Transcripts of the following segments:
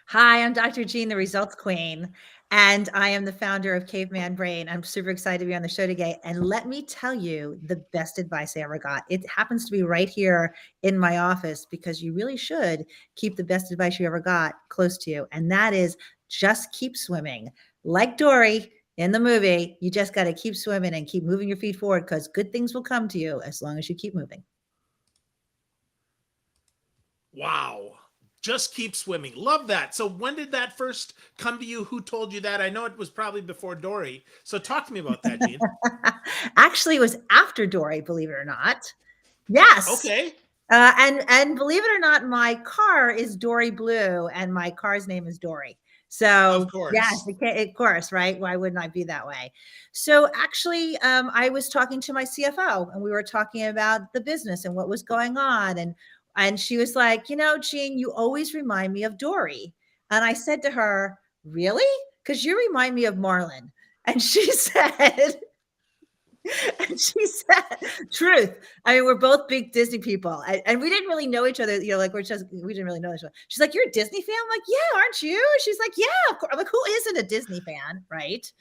Hi, I'm Dr. Jean, the Results Queen, and I am the founder of Caveman Brain. I'm super excited to be on the show today. And let me tell you the best advice I ever got. It happens to be right here in my office because you really should keep the best advice you ever got close to you. And that is just keep swimming. Like Dory in the movie, you just got to keep swimming and keep moving your feet forward because good things will come to you as long as you keep moving. Wow. Just keep swimming. Love that. So when did that first come to you? Who told you that? I know it was probably before Dory. So talk to me about that, Gene. Actually, it was after Dory, believe it or not. Yes. Okay. And believe it or not, my car is Dory Blue, and my car's name is Dory. Of So yes, course. of course, right? Why wouldn't I be that way? So actually, I was talking to my CFO, and we were talking about the business and what was going on, and she was like, Jean, you always remind me of Dory. And I said to her, really? Because you remind me of Marlin. And she said, and she said, truth. I mean, we're both big Disney people, and we didn't really know each other. Like we didn't really know each other. She's like, "You're a Disney fan?" I'm like, "Yeah, aren't you?" She's like, "Yeah, of course." I'm like, "Who isn't a Disney fan, right?"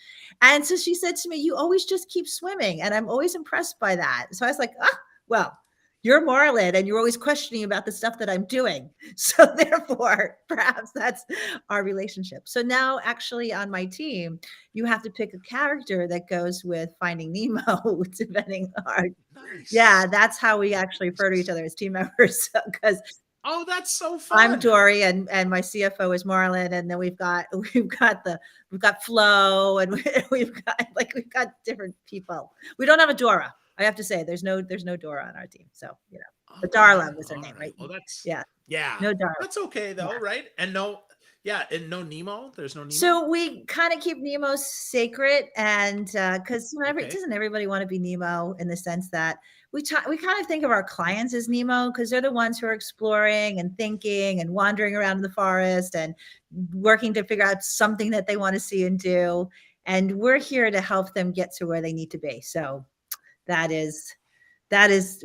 And so she said to me, "You always just keep swimming," and I'm always impressed by that. So I was like, "Ah, well." You're Marlin, and you're always questioning about the stuff that I'm doing. So therefore, perhaps that's our relationship. So now, actually, on my team, you have to pick a character that goes with Finding Nemo, depending on, Nice. yeah, that's how we actually refer to each other as team members. Because Oh, that's so I'm fun. Dory and my CFO is Marlon, and then we've got Flo, and we've got different people. We don't have a Dora. I have to say, there's no Dora on our team. So but Okay. Darla was her All name, right. right? Well, that's Yeah, yeah. no Darla. That's okay Yeah. though, right? And no, yeah, and no Nemo. There's no Nemo. So we kind of keep Nemo sacred, and because Okay. doesn't everybody want to be Nemo in the sense that we kind of think of our clients as Nemo because they're the ones who are exploring and thinking and wandering around in the forest and working to figure out something that they want to see and do, and we're here to help them get to where they need to be. So that is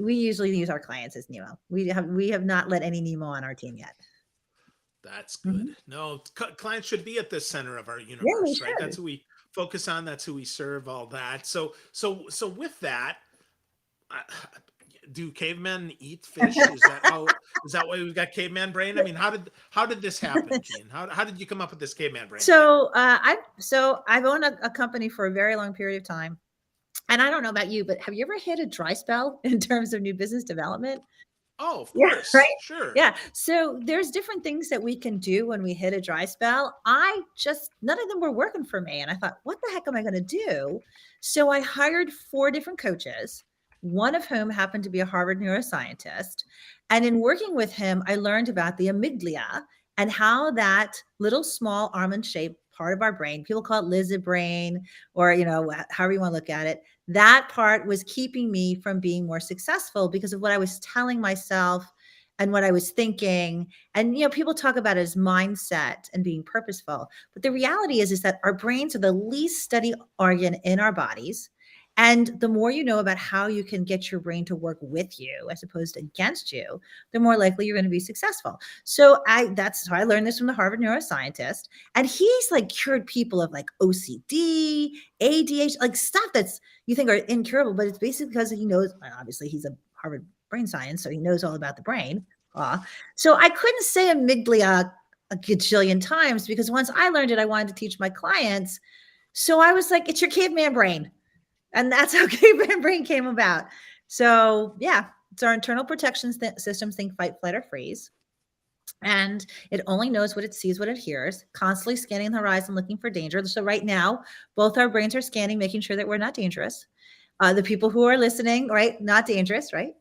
we usually use our clients as Nemo. We have not let any Nemo on our team yet. That's good. Mhm. No, clients should be at the center of our Yeah, we universe, right? That's should. who we focus on. That's who we serve. All that. So with that, uh, do cavemen eat fish? Is that how? Is that why we've got caveman brain? I mean, how did this happen, Gene? How did you come up with this caveman brain thing? I've owned a company for a very long period of time, and I don't know about you, but have you ever hit a dry spell in terms of new business development? Oh, of Yeah, course, right? sure. Yeah. So there's different things that we can do when we hit a dry spell. I just none of them were working for me, and I thought, what the heck am I going to do? So I hired four different coaches, one of whom happened to be a Harvard neuroscientist. And in working with him, I learned about the amygdala and how that little small almond shaped part of our brain, people call it lizard brain, or however you want to look at it, that part was keeping me from being more successful because of what I was telling myself and what I was thinking. And people talk about it as mindset and being purposeful, but the reality is that our brains are the least studied organ in our bodies. And the more you know about how you can get your brain to work with you as opposed to against you, the more likely you're going to be successful. So I learned this from the Harvard neuroscientist, and he's like cured people of like OCD, ADHD, like stuff that's you think are incurable, but it's basically because he knows, obviously he's a Harvard brain science, so he knows all about the brain. So I couldn't say amygdala a gajillion times because once I learned it, I wanted to teach my clients. So I was like, it's your caveman brain. And that's how caveman brain came about. So yeah, it's our internal protection systems, think fight, flight, or freeze. And it only knows what it sees, what it hears, constantly scanning the horizon, looking for danger. So right now, both our brains are scanning, making sure that we're not dangerous. The people who are listening, right, not dangerous, right?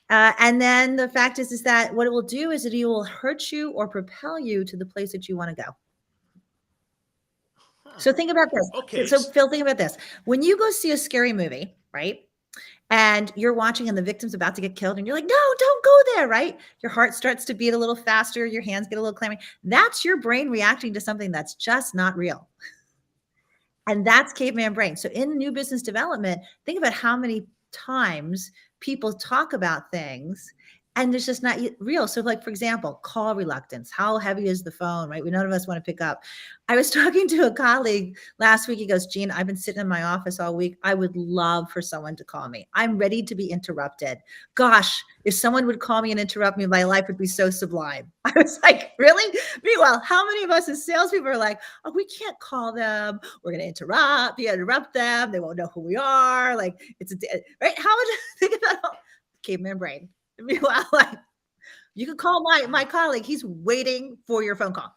And then the fact is that what it will do is that it will hurt you or propel you to the place that you want to go. Huh. So think about this. Okay. So Phil, think about this. When you go see a scary movie, right? And you're watching and the victim's about to get killed and you're like, no, don't go there, right? Your heart starts to beat a little faster, your hands get a little clammy. That's your brain reacting to something that's just not real. And that's caveman brain. So in new business development, think about how many times people talk about things and it's just not real. So, like, for example, call reluctance. How heavy is the phone, right? We none of us want to pick up. I was talking to a colleague last week. He goes, Gene, I've been sitting in my office all week. I would love for someone to call me. I'm ready to be interrupted. Gosh, if someone would call me and interrupt me, my life would be so sublime. I was like, really? Meanwhile, how many of us as salespeople are like, oh, we can't call them. We're going to interrupt them. They won't know who we are. Like, it's right. How would you think about caveman brain? Meanwhile, like, you can call my colleague. He's waiting for your phone call.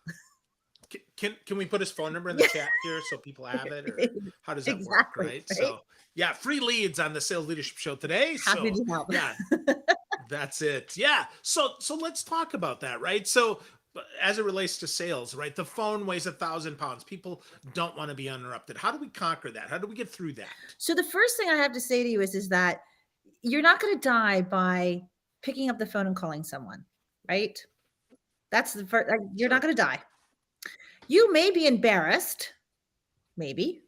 Can we put his phone number in the chat here so people have it, or how does that work? Exactly, Right. right? So yeah, free leads on the Sales Leadership Show today. Happy So to help. yeah, that's it. Yeah. So let's talk about that, right? So as it relates to sales, right? The phone weighs 1,000 pounds. People don't want to be interrupted. How do we conquer that? How do we get through that? So the first thing I have to say to you is that you're not going to die by picking up the phone and calling someone, right? That's the first. You're not Sure. going to die. You may be embarrassed, maybe.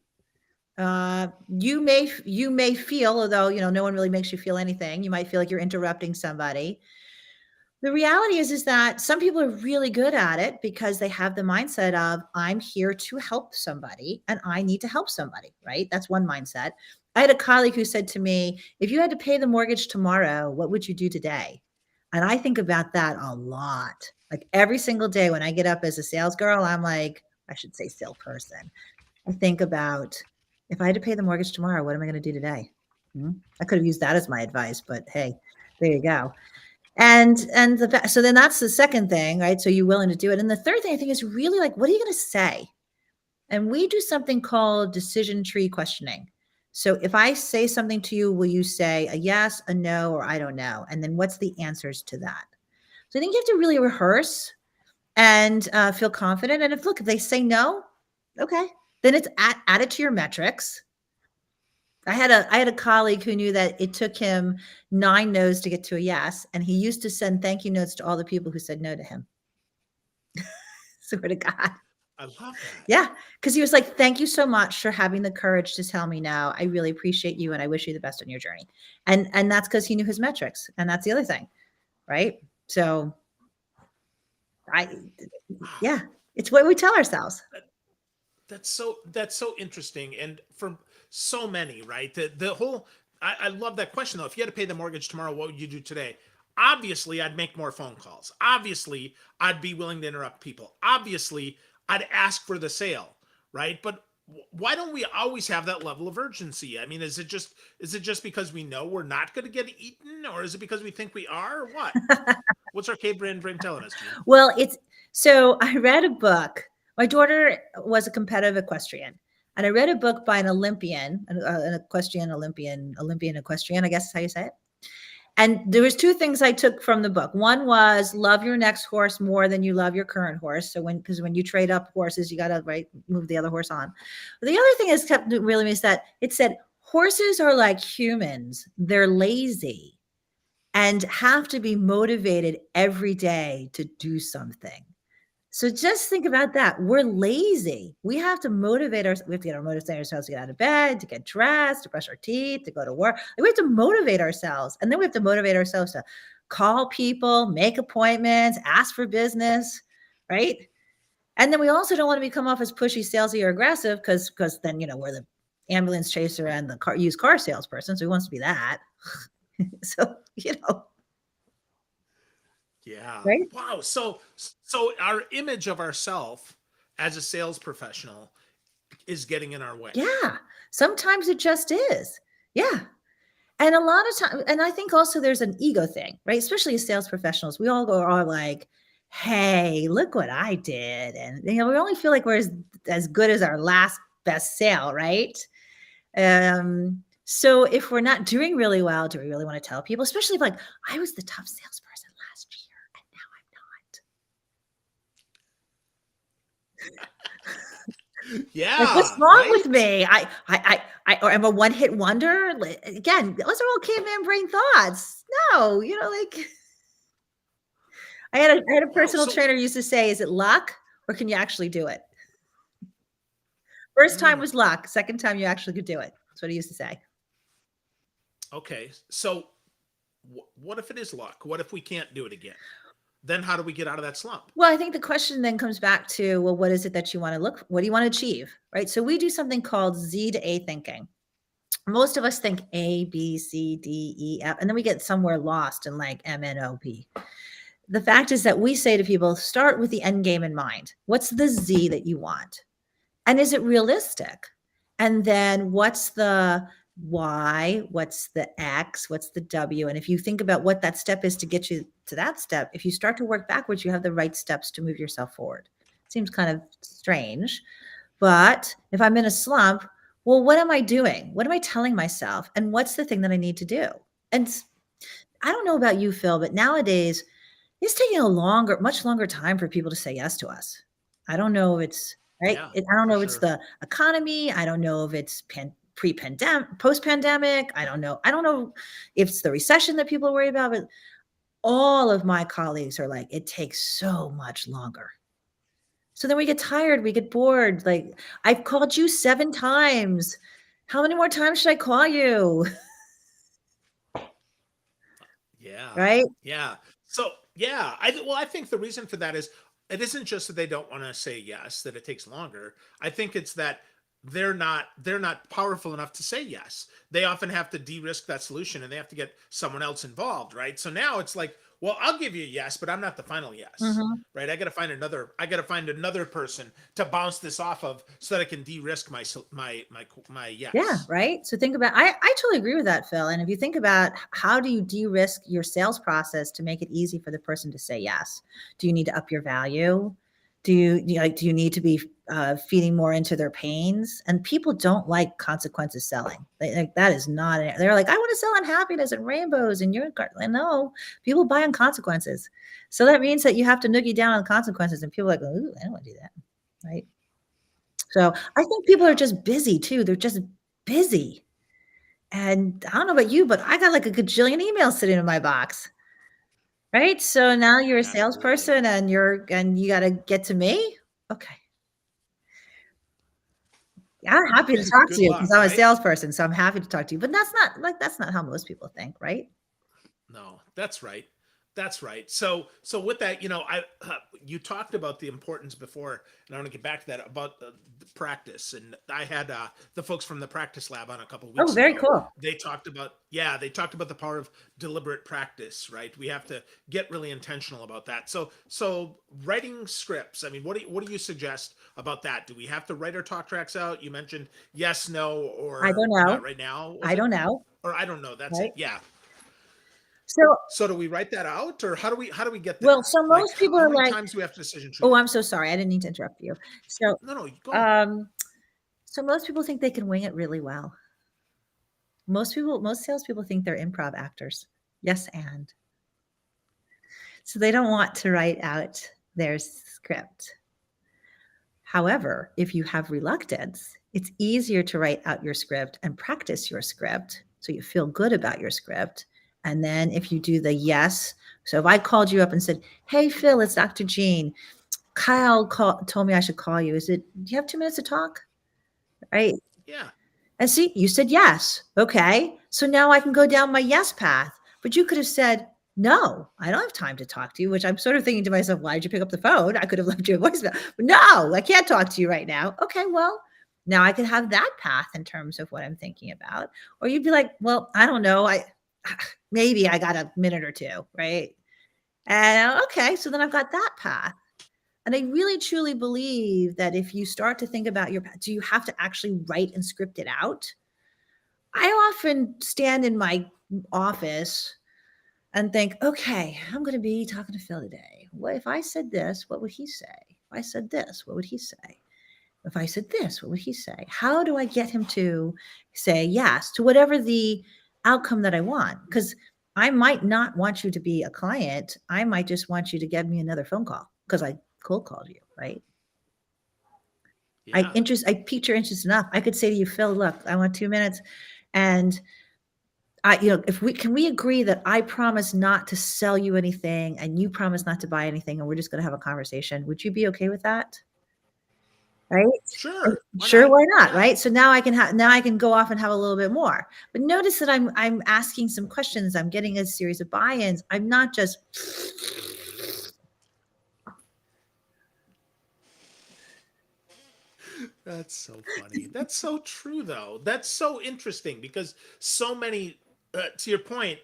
You may feel, although no one really makes you feel anything. You might feel like you're interrupting somebody. The reality is that some people are really good at it because they have the mindset of, I'm here to help somebody and I need to help somebody, right? That's one mindset. I had a colleague who said to me, if you had to pay the mortgage tomorrow, what would you do today? And I think about that a lot. Like every single day when I get up as a sales girl, I'm like, I should say salesperson. I think about, if I had to pay the mortgage tomorrow, what am I going to do today? I could have used that as my advice, but hey, there you go. So then that's the second thing, right? So you're willing to do it. And the third thing I think is really like, what are you going to say? And we do something called decision tree questioning. So if I say something to you, will you say a yes, a no, or I don't know? And then what's the answers to that? So I think you have to really rehearse and feel confident. And if they say no, okay, then it's add it to your metrics. I had a colleague who knew that it took him 9 no's to get to a yes, and he used to send thank you notes to all the people who said no to him. Swear to God. I love that. Yeah, because he was like, "Thank you so much for having the courage to tell me no. I really appreciate you, and I wish you the best on your journey." And that's because he knew his metrics, and that's the other thing, right? So I Wow. yeah, it's what we tell ourselves. That's so interesting, and for so many, right? The whole I love that question though. If you had to pay the mortgage tomorrow, what would you do today? Obviously, I'd make more phone calls. Obviously, I'd be willing to interrupt people. Obviously, I'd ask for the sale, right? But why don't we always have that level of urgency? I mean, is it just because we know we're not going to get eaten, or is it because we think we are, or what? What's our caveman brain telling us, Gene? Well, so I read a book. My daughter was a competitive equestrian, and I read a book by an Olympian, an equestrian Olympian equestrian, I guess is how you say it. And there was two things I took from the book. One was love your next horse more than you love your current horse. So because when you trade up horses, you got to move the other horse on. But the other thing is kept really is that it said horses are like humans. They're lazy and have to be motivated every day to do something. So just think about that. We're lazy. We have to motivate ourselves. We have to motivate ourselves to get out of bed, to get dressed, to brush our teeth, to go to work. We have to motivate ourselves. And then we have to motivate ourselves to call people, make appointments, ask for business, right? And then we also don't want to come off as pushy, salesy, or aggressive because then, we're the ambulance chaser and the used car salesperson. So who wants to be that? So, Yeah. right? Wow. So our image of ourself as a sales professional is getting in our way. Yeah. Sometimes it just is. Yeah. And a lot of time, and I think also there's an ego thing, right? Especially as sales professionals, we all are like, "Hey, look what I did," and we only feel like we're as good as our last best sale, right? So if we're not doing really well, do we really want to tell people? Especially if I was the tough salesperson last year, and now I'm not. Like, what's Yeah. wrong with Right. me? Or I'm a one-hit wonder. Again, those are all caveman brain thoughts. No, like. I had a Wow. personal trainer used to say, "Is it luck or can you actually do it?" First time Mm, was luck. Second time you actually could do it. That's what he used to say. okay. So What if it is luck? What if we can't do it again? Then how do we get out of that slump? Well, I think the question then comes back to, well, what is it that you want to look, what do you want to achieve? Right. So we do something called Z to A thinking. Most of us think A, B, C, D, E, F, and then we get somewhere lost in like M, N, O, P. The fact is that we say to people, start with the end game in mind. What's the Z that you want? And is it realistic? And then what's the Y? What's the X? What's the W? And if you think about what that step is to get you to that step, if you start to work backwards, you have the right steps to move yourself forward. Seems kind of strange. But if I'm in a slump, well, what am I doing? What am I telling myself? And what's the thing that I need to do? And I don't know about you, Phil, but nowadays it's taking a longer, much longer time for people to say yes to us. I don't know if it's right. Yeah, I don't for know if it's sure. the economy. I don't know if it's pre-pandemic, post-pandemic. I don't know. I don't know if it's the recession that people worry about, but all of my colleagues are like, it takes so much longer. So then we get tired, we get bored. Like, I've called you 7 times. How many more times should I call you? Yeah. Right? Yeah. So, yeah, I think the reason for that is it isn't just that they don't want to say yes, that it takes longer. I think it's that they're not powerful enough to say yes. They often have to de-risk that solution and they have to get someone else involved, right? So now it's like, well, I'll give you a yes, but I'm not the final yes. Mhm. Right? I got to find another person to bounce this off of so that I can de-risk my Yeah, yes. right? So think about I totally agree with that, Phil, and if you think about how do you de-risk your sales process to make it easy for the person to say yes? Do you need to up your value? Do you need to be, feeding more into their pains? And people don't like consequences selling. They like, that is not an they're like, "I wanna sell on happiness and rainbows and unicorn." Like, no, people buy on consequences. So that means that you have to noogie down on consequences, and people are like, "Ooh, I don't wanna do that." Right? So, I think people are Yeah. just busy too. They're just busy. And I don't know about you, but I got like a gajillion emails sitting in my box, right? So now you're a Absolutely. salesperson and you gotta get to me? Okay. Yeah, I'm happy to talk Good to you because luck, 'cause I'm a right? salesperson, so I'm happy to talk to you, but that's not how most people think, right? No, that's right. That's right. So with that, I you talked about the importance before, and I want to get back to that about the practice. And I had the folks from the practice lab on a couple of Oh, weeks very ago. cool. They talked about the power of deliberate practice. Right, we have to get really intentional about that. So writing scripts. I mean, what do you suggest about that? Do we have to write our talk tracks out? You mentioned yes, no, I or don't not know. right now. Was I it? don't know, Or I don't know. That's it. right? Yeah. So So do we write that out, or how do we get well, there? so Like most people how are many like, times do we have to decision "Oh, tree? I'm so sorry. I didn't mean to interrupt you." So, No, no, go ahead. um, so most people think they can wing it really well. Most salespeople think they're improv actors. Yes, and. So they don't want to write out their script. However, if you have reluctance, it's easier to write out your script and practice your script so you feel good about your script. And then if you do the yes, so if I called you up and said, "Hey, Phil, it's Dr. Jean. Told me I should call you. Do you have 2 minutes to talk?" Right? Yeah, And see, you said yes. Okay. So now I can go down my yes path. But you could have said, no, I don't have time to talk to you, which I'm sort of thinking to myself, why did you pick up the phone? I could have left you a voicemail. But no, I can't talk to you right now. Okay. Well, now I could have that path in terms of what I'm thinking about. Or you'd be like, well, I don't know. Maybe I got a minute or two. Right. And okay. So then I've got that path. And I really truly believe that if you start to think about do you have to actually write and script it out? I often stand in my office and think, okay, I'm going to be talking to Phil today. What if I said this? What would he say? If I said this, what would he say? If I said this, what would he say? How do I get him to say yes to whatever the outcome that I want? Because I might not want you to be a client. I might just want you to give me another phone call because I cold called you, right? yeah, I piqued your interest enough. I could say to you, Phil, look, I want 2 minutes. And if we agree that I promise not to sell you anything and you promise not to buy anything and we're just going to have a conversation. Would you be okay with that? right? And Sure. Why sure, not? why not, Yeah. right? So now I can go off and have a little bit more. But notice that I'm asking some questions. I'm getting a series of buy-ins. I'm not just That's so funny. That's so true, though. That's so interesting because so many, to your point,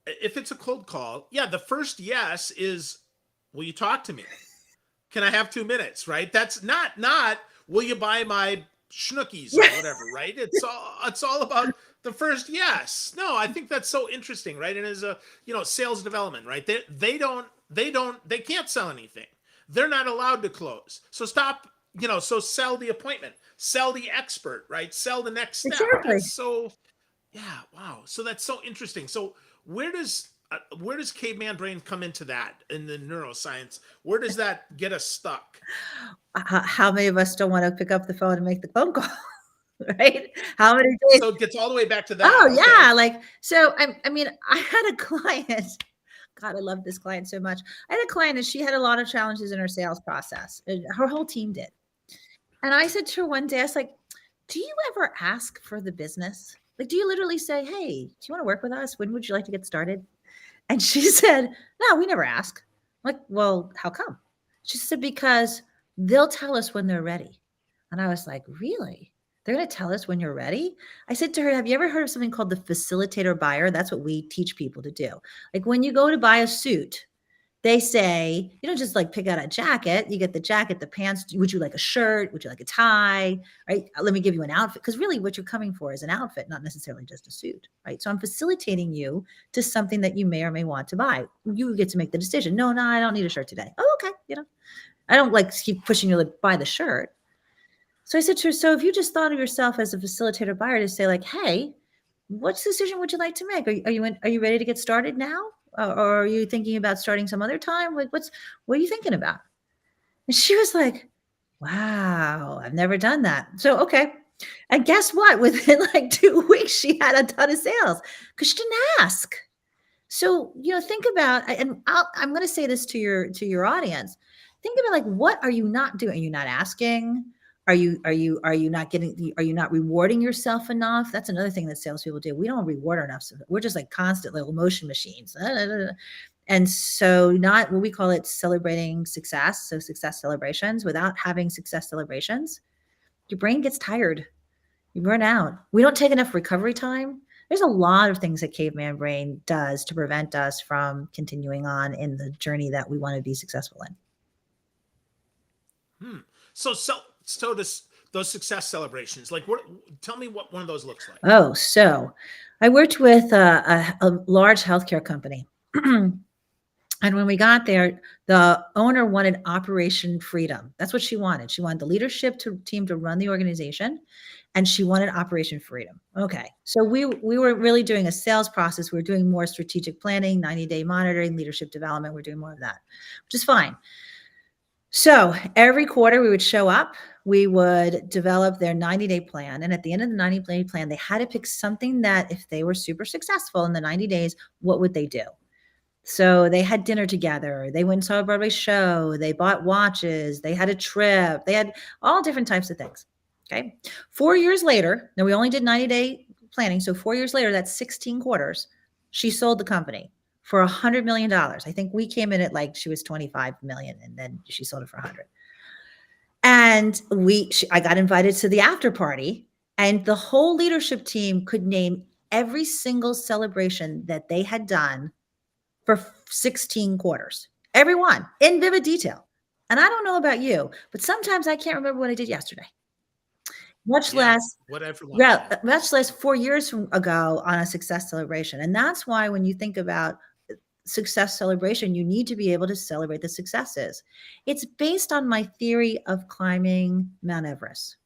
if it's a cold call, yeah, the first yes is, will you talk to me? Can I have 2 minutes? Right? That's not will you buy my schnookies or whatever, right? It's all about the first yes. No, I think that's so interesting, right? And as a sales development, right? They can't sell anything. They're not allowed to close. So stop, so sell the appointment, sell the expert, right? Sell the next step. exactly. That's so yeah, wow. So that's so interesting. So where does caveman brain come into that in the neuroscience? Where does that get us stuck? How many of us don't want to pick up the phone and make the phone call, right? How many days? So it gets all the way back to that. Oh Okay. yeah, like so. I mean, I had a client. God, I love this client so much. I had a client and she had a lot of challenges in her sales process. And her whole team did. And I said to her one day, I was like, "Do you ever ask for the business? Like, do you literally say, 'Hey, do you want to work with us? When would you like to get started?'" And she said, "No, we never ask." I'm like, "Well, how come?" She said, "Because they'll tell us when they're ready." And I was like, "Really? They're going to tell us when you're ready?" I said to her, "Have you ever heard of something called the facilitator buyer?" That's what we teach people to do. Like when you go to buy a suit, they say, you don't just like pick out a jacket. You get the jacket, the pants. Would you like a shirt? Would you like a tie? Right? Let me give you an outfit. Because really, what you're coming for is an outfit, not necessarily just a suit. Right? So I'm facilitating you to something that you may or may want to buy. You get to make the decision. No, no, I don't need a shirt today. Oh, okay. I don't like keep pushing you to buy the shirt. So I said to her, so if you just thought of yourself as a facilitator buyer to say like, hey, what decision would you like to make? Are you ready to get started now? Or are you thinking about starting some other time? Like what are you thinking about? And she was like, wow, I've never done that. So okay. And guess what? Within like 2 weeks, she had a ton of sales because she didn't ask. So, think about, and I'm going to say this to your audience. Think about like, what are you not doing? Are you not asking? Are you not getting? Are you not rewarding yourself enough? That's another thing that salespeople do. We don't reward enough. We're just like constant little emotion machines. And so, not what we call it celebrating success. So, success celebrations. Without having success celebrations, your brain gets tired, you burn out. We don't take enough recovery time. There's a lot of things that Caveman Brain does to prevent us from continuing on in the journey that we want to be successful in. Hmm. So those success celebrations, like what? Tell me what one of those looks like. Oh, so I worked with a large healthcare company. And when we got there, the owner wanted operation freedom. That's what she wanted. She wanted the team to run the organization, and she wanted operation freedom. Okay, so we were really doing a sales process. We were doing more strategic planning, 90-day monitoring, leadership development. We're doing more of that, which is fine. So every quarter we would show up, we would develop their 90-day plan. And at the end of the 90-day plan, they had to pick something that if they were super successful in the 90 days, what would they do? So they had dinner together. They went and saw a Broadway show. They bought watches. They had a trip. They had all different types of things. Okay. 4 years later, now we only did 90-day planning. So 4 years later, that's 16 quarters. She sold the company for $100 million. I think we came in at like she was 25 million and then she sold it for 100. And I got invited to the after party and the whole leadership team could name every single celebration that they had done for 16 quarters, everyone in vivid detail. And I don't know about you, but sometimes I can't remember what I did yesterday, much Yeah. less, Whatever one. yeah, Yeah. much less 4 years from ago on a success celebration. And that's why when you think about success celebration, you need to be able to celebrate the successes. It's based on my theory of climbing Mount Everest.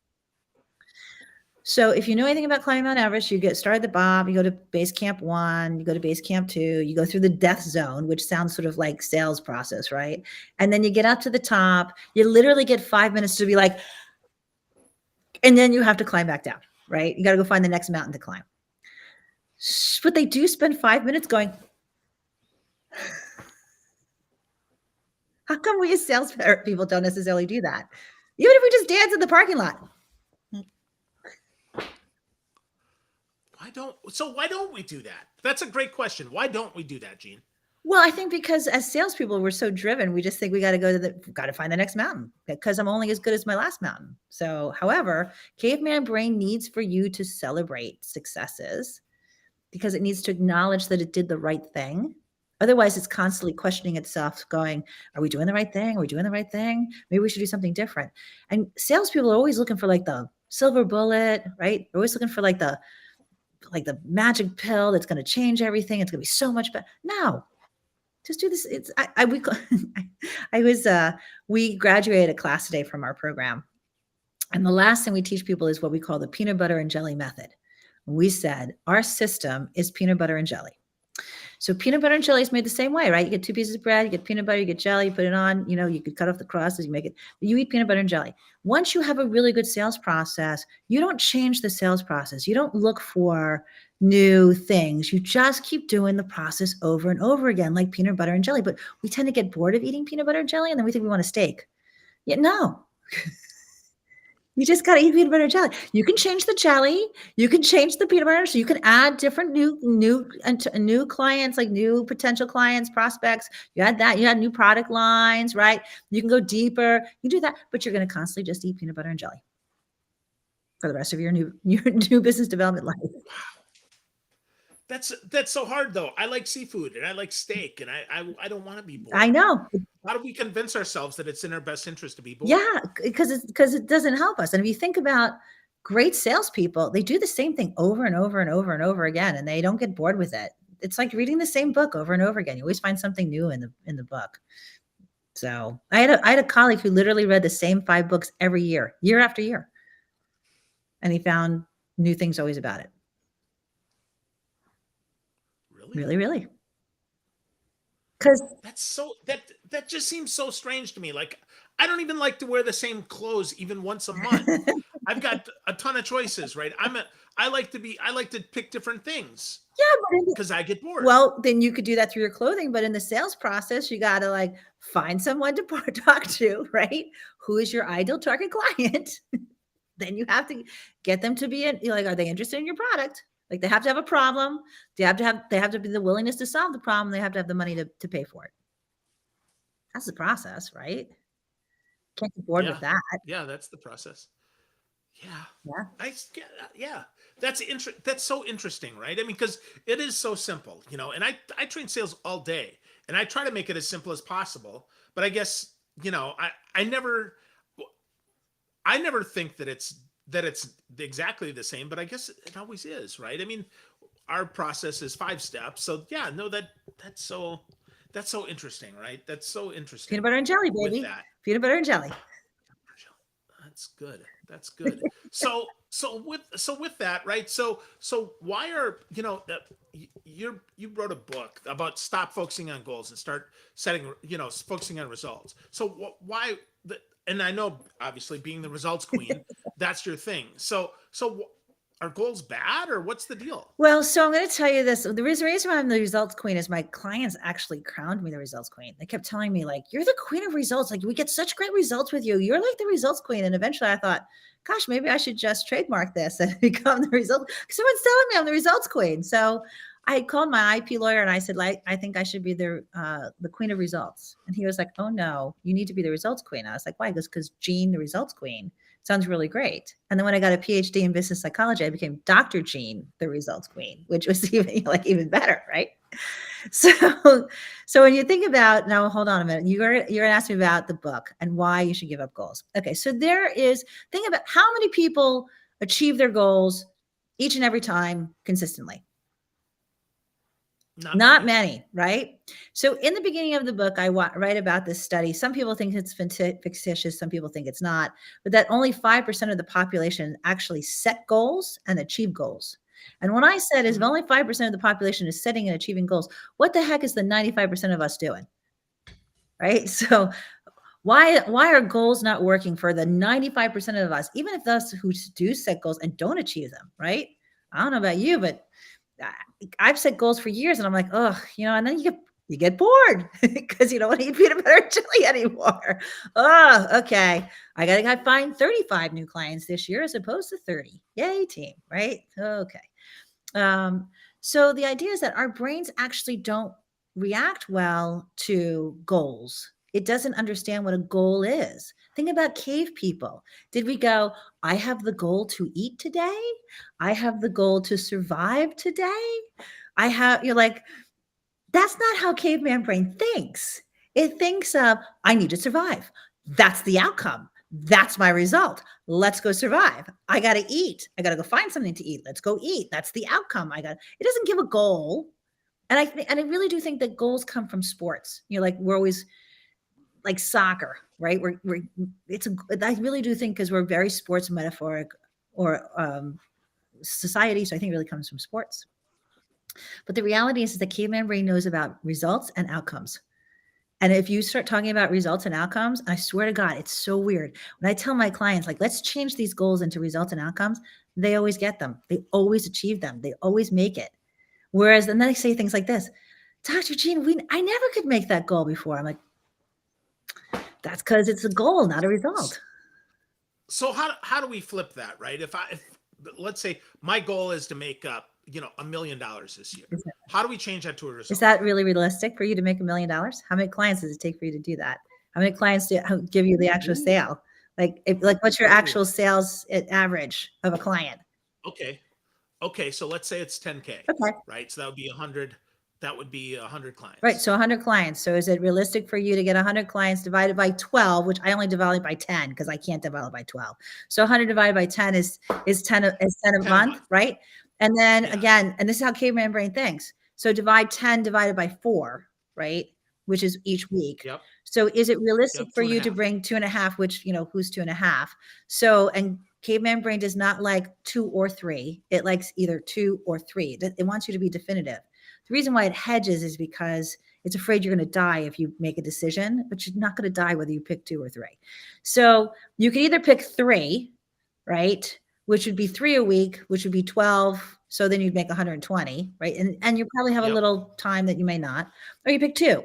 So if you know anything about climbing Mount Everest, you get started at the bottom, you go to base camp 1, you go to base camp 2, you go through the death zone, which sounds sort of like sales process, right? And then you get up to the top, you literally get 5 minutes to be like, and then you have to climb back down, right? You got to go find the next mountain to climb. But they do spend 5 minutes going, how come we as sales people don't necessarily do that? Even if we just dance in the parking lot. Why don't we do that? That's a great question. Why don't we do that, Gene? Well, I think because as salespeople, we're so driven, we just think we got to got to find the next mountain because I'm only as good as my last mountain. So, however, caveman brain needs for you to celebrate successes because it needs to acknowledge that it did the right thing. Otherwise, it's constantly questioning itself, going, "Are we doing the right thing? Are we doing the right thing? Maybe we should do something different." And salespeople are always looking for like the silver bullet, right? They're always looking for like the magic pill that's going to change everything. It's going to be so much better. No, just do this. It's I we I was we graduated a class today from our program, and the last thing we teach people is what we call the peanut butter and jelly method. We said our system is peanut butter and jelly. So peanut butter and jelly is made the same way, right? You get two pieces of bread, you get peanut butter, you get jelly, you put it on, you could cut off the crust as you make it. You eat peanut butter and jelly. Once you have a really good sales process, you don't change the sales process. You don't look for new things. You just keep doing the process over and over again, like peanut butter and jelly. But we tend to get bored of eating peanut butter and jelly, and then we think we want a steak. Yeah, no. You just got to eat peanut butter and jelly. You can change the jelly. You can change the peanut butter. So you can add different new clients, like new potential clients, prospects. You add that. You add new product lines, right? You can go deeper. You do that, but you're going to constantly just eat peanut butter and jelly for the rest of your new business development life. That's so hard though. I like seafood and I like steak and I don't want to be bored. I know. How do we convince ourselves that it's in our best interest to be bored? Yeah, because it doesn't help us. And if you think about great salespeople, they do the same thing over and over and over and over again, and they don't get bored with it. It's like reading the same book over and over again. You always find something new in the book. So I had a colleague who literally read the same 5 books every year after year, and he found new things always about it. Really? Really. Because that just seems so strange to me. Like I don't even like to wear the same clothes even once a month. I've got a ton of choices, right? I like to pick different things. Yeah, because I get bored. Well, then you could do that through your clothing, but in the sales process, you got to like find someone to talk to, right? Who is your ideal target client? Then you have to get them to be are they interested in your product? Like they have to have a problem. They have to be the willingness to solve the problem. They have to have the money to pay for it. That's the process, right? Can't get bored with that. Yeah, that's the process. Yeah. Yeah. Yeah. That's so interesting, right? I mean, because it is so simple, and I train sales all day and I try to make it as simple as possible. But I guess, I never think that it's exactly the same, but I guess it always is, right? I mean, our process is 5 steps. So yeah, no, that's so interesting, right? That's so interesting. Peanut butter and jelly, baby. Peanut butter and jelly. That's good. That's good. So with that, right? So why are you wrote a book about stop focusing on goals and start setting focusing on results. So why and I know obviously being the results queen, that's your thing. So are goals bad or what's the deal? Well, so I'm going to tell you this. The reason why I'm the results queen is my clients actually crowned me the results queen. They kept telling me like, you're the queen of results. Like we get such great results with you. You're like the results queen. And eventually I thought, gosh, maybe I should just trademark this and become the result. Someone's telling me I'm the results queen. So I called my IP lawyer and I said, like, I think I should be the queen of results. And he was like, oh no, you need to be the results queen. I was like, why? He goes, because Jean, the results queen, sounds really great. And then when I got a PhD in business psychology, I became Dr. Jean, the results queen, which was even better, right? So when you think about, now hold on a minute, you're gonna ask me about the book and why you should give up goals. Okay, so think about how many people achieve their goals each and every time consistently. Not many, right? So in the beginning of the book, I write about this study. Some people think it's fictitious. Some people think it's not, but that only 5% of the population actually set goals and achieve goals. And what I said is if only 5% of the population is setting and achieving goals, what the heck is the 95% of us doing? Right? So why are goals not working for the 95% of us, even if those who do set goals and don't achieve them, right? I don't know about you, but I've set goals for years and I'm like, oh, and then you get You get bored because you don't want to eat peanut butter and jelly anymore. Oh, okay. I gotta find 35 new clients this year as opposed to 30. Yay, team, right? Okay. Um, so the idea is that our brains actually don't react well to goals. It doesn't understand what a goal is. Think about cave people. Did we go, I have the goal to eat today? I have the goal to survive today? You're like, that's not how caveman brain thinks. It thinks of, I need to survive. That's the outcome. That's my result. Let's go survive. I got to eat. I got to go find something to eat. Let's go eat. That's the outcome. It doesn't give a goal. And I really do think that goals come from sports. Like we're always like soccer, right? I really do think because we're very sports metaphoric or society. So I think it really comes from sports. But the reality is the caveman brain knows about results and outcomes. And if you start talking about results and outcomes, I swear to God, it's so weird. When I tell my clients, like, let's change these goals into results and outcomes, they always get them. They always achieve them. They always make it. Whereas, and then they say things like this, Dr. Jean, I never could make that goal before. I'm like, that's because it's a goal, not a result. So how do we flip that, right? If let's say my goal is to make up, $1 million this year. How do we change that to a result? Is that really realistic for you to make $1 million? How many clients does it take for you to do that? How many clients give you the actual sale? Like what's your actual sales average of a client? Okay. So let's say it's 10K. Okay. Right. So that would be 100. That would be 100 clients. Right. So 100 clients. So is it realistic for you to get 100 clients divided by 12, which I only divide by 10 because I can't divide by 12. So 100 divided by 10 is 10 a month, right? And then again, and this is how caveman brain thinks. So divide 10 divided by 4, right? Which is each week. Yep. So is it realistic for you to bring 2.5, which, who's 2.5? So, and caveman brain does not like 2 or 3. It likes either 2 or 3. It wants you to be definitive. The reason why it hedges is because it's afraid you're going to die if you make a decision, but you're not going to die whether you pick 2 or 3. So you can either pick 3, right? Which would be 3 a week, which would be 12. So then you'd make 120, right? And you probably have a little time that you may not, or you pick 2,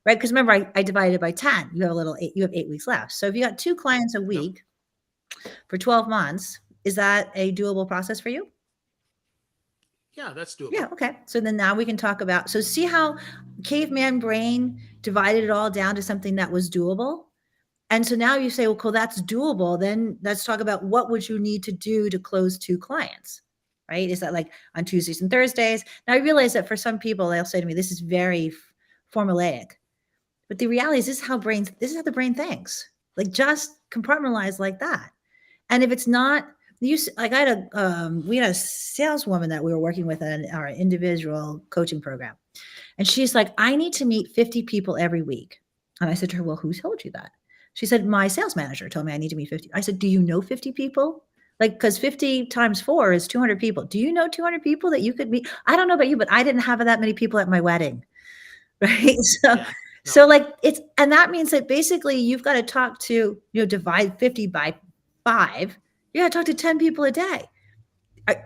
right? Because remember, I divided by 10. You have 8 weeks left. So if you got 2 clients a week for 12 months, is that a doable process for you? Yeah, that's doable. Yeah. Okay. So then now we can talk about, so see how caveman brain divided it all down to something that was doable. And so now you say, well, cool, that's doable. Then let's talk about what would you need to do to close 2 clients, right? Is that like on Tuesdays and Thursdays? Now I realize that for some people, they'll say to me, this is very formulaic, but the reality is this is how the brain thinks, like just compartmentalize like that. And if it's not, we had a saleswoman that we were working with in our individual coaching program. And she's like, I need to meet 50 people every week. And I said to her, well, who told you that? She said, my sales manager told me I need to meet 50. I said, do you know 50 people? Like, because 50 times 4 is 200 people. Do you know 200 people that you could meet? I don't know about you, but I didn't have that many people at my wedding. Right. So like and that means that basically you've got to talk to, divide 50 by 5. You got to talk to 10 people a day.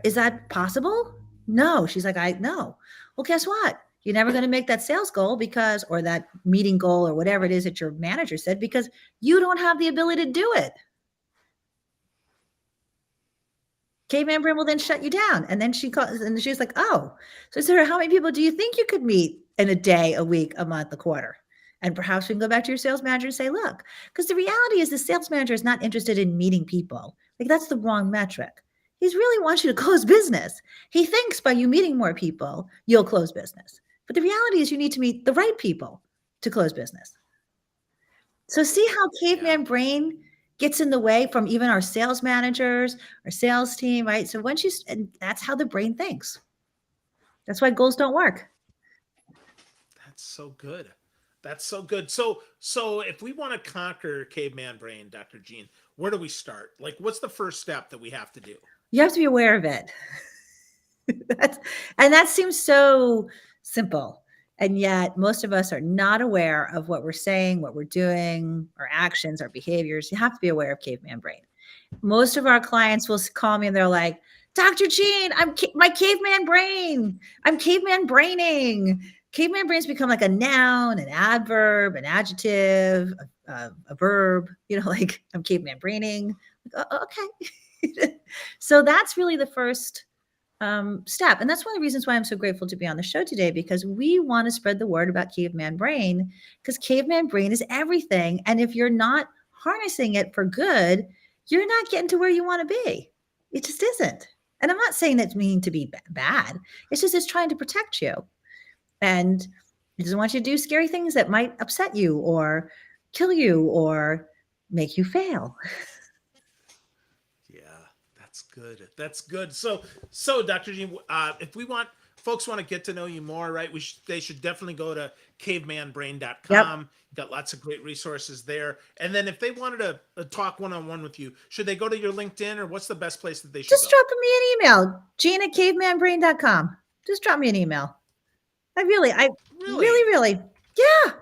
Is that possible? No. She's like, no. Well, guess what? You're never going to make that sales goal or that meeting goal or whatever it is that your manager said, because you don't have the ability to do it. Caveman brain will then shut you down. And then she calls and she's like, oh, so I said, how many people do you think you could meet in a day, a week, a month, a quarter? And perhaps we can go back to your sales manager and say, look, because the reality is the sales manager is not interested in meeting people. Like that's the wrong metric. He really wants you to close business. He thinks by you meeting more people, you'll close business. But the reality is you need to meet the right people to close business. So see how caveman brain gets in the way from even our sales managers, our sales team, right? So and that's how the brain thinks. That's why goals don't work. That's so good. That's so good. So if we want to conquer caveman brain, Dr. Jean, where do we start? Like, what's the first step that we have to do? You have to be aware of it. And that seems so simple. And yet most of us are not aware of what we're saying, what we're doing, our actions, our behaviors. You have to be aware of caveman brain. Most of our clients will call me and they're like, Dr. Jean, my caveman brain. I'm caveman braining. Caveman brain's become like a noun, an adverb, an adjective, a verb, like I'm caveman braining. Like, okay. So that's really the first step. And that's one of the reasons why I'm so grateful to be on the show today, because we want to spread the word about caveman brain, because caveman brain is everything. And if you're not harnessing it for good, you're not getting to where you want to be. It just isn't. And I'm not saying that's mean to be bad. It's just it's trying to protect you. And it doesn't want you to do scary things that might upset you or kill you or make you fail. Yeah, that's good. That's good. Dr. Gene, if folks want to get to know you more, right? They should definitely go to Yep. cavemanbrain.com. Got lots of great resources there. And then if they wanted to talk one-on-one with you, should they go to your LinkedIn, or what's the best place that they should Just go? drop me an email, Gene@cavemanbrain.com. Just drop me an email. I Really? really, yeah.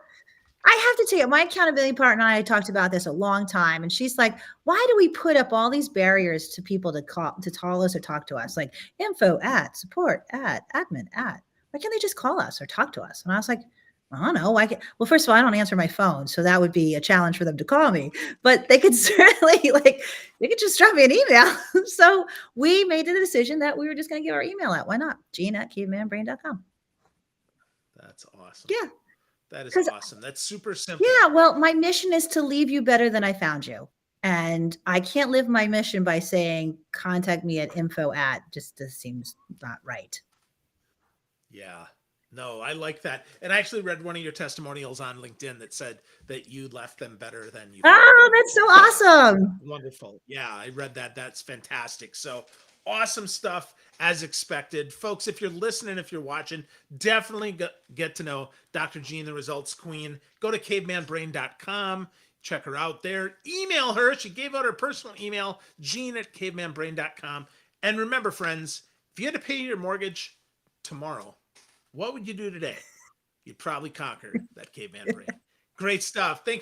I have to tell you, my accountability partner and I talked about this a long time, and she's like, "Why do we put up all these barriers to people to call us or talk to us? Like info at support at admin at. Why can't they just call us or talk to us?" And I was like, "I don't know. Well, first of all, I don't answer my phone, so that would be a challenge for them to call me. But they could certainly they could just drop me an email." So we made the decision that we were just going to give our email out. Why not? Gene@cavemanbrain.com. That's awesome. Yeah, That is because awesome. That's super simple. yeah, well, my mission is to leave you better than I found you. And I can't live my mission by saying contact me at info at, just this seems not right. Yeah. No, I like that. And I actually read one of your testimonials on LinkedIn that said that you left them better than you found Oh, them. that's so So awesome. wonderful. Yeah, I read that. That's fantastic. So awesome stuff as expected. Folks, if you're listening, if you're watching, definitely get to know Dr. Jean, the results queen. Go to cavemanbrain.com. Check her out there. Email her. She gave out her personal email, jean@cavemanbrain.com. And remember, friends, if you had to pay your mortgage tomorrow, what would you do today? You'd probably conquer that caveman brain. Great stuff. Thank you.